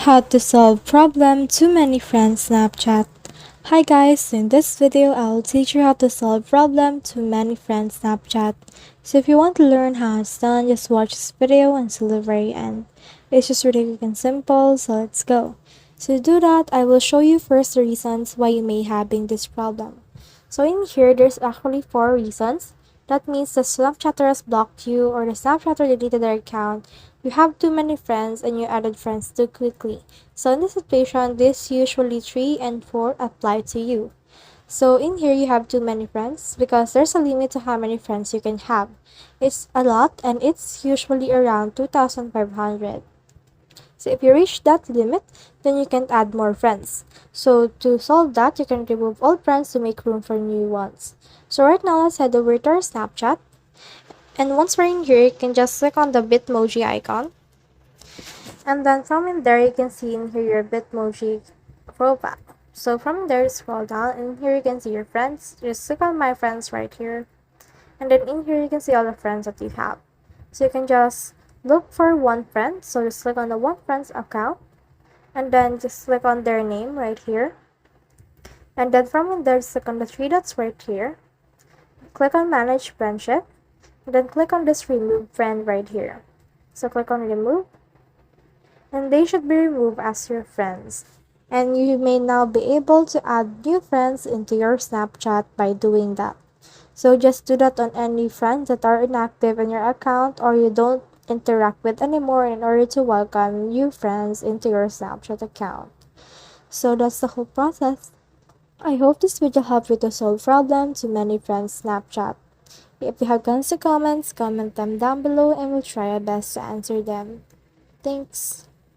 How to solve problem too many friends Snapchat. Hi guys, in this video I'll teach you how to solve problem too many friends Snapchat. So if you want to learn how it's done, just watch this video until the very end. It's just really quick and simple, so let's go. To do that, I will show you first the reasons why you may having this problem. So in here, there's actually 4 reasons. That means the Snapchatter has blocked you or the Snapchatter deleted their account. You have too many friends and you added friends too quickly. So in this situation, this usually 3 and 4 apply to you. So in here, you have too many friends because there's a limit to how many friends you can have. It's a lot and it's usually around 2,500. So if you reach that limit, then you can add more friends. So to solve that, you can remove all friends to make room for new ones. So right now, let's head over to our Snapchat. And once we're in here, you can just click on the Bitmoji icon. And then from in there, you can see in here your Bitmoji profile. So from there, scroll down and here you can see your friends. Just click on my friends right here. And then in here, you can see all the friends that you have. So you can just look for one friend. So just click on the one friend's account. And then just click on their name right here. And then from in there, just click on the 3 dots right here. Click on manage friendship. And then click on this remove friend right here. So click on remove. And they should be removed as your friends. And you may now be able to add new friends into your Snapchat by doing that. So just do that on any friends that are inactive in your account or you don't interact with anymore in order to welcome new friends into your Snapchat account. So that's the whole process. I hope this video helped you to solve problem to many friends Snapchat. If you have comments, comment them down below and we'll try our best to answer them. Thanks.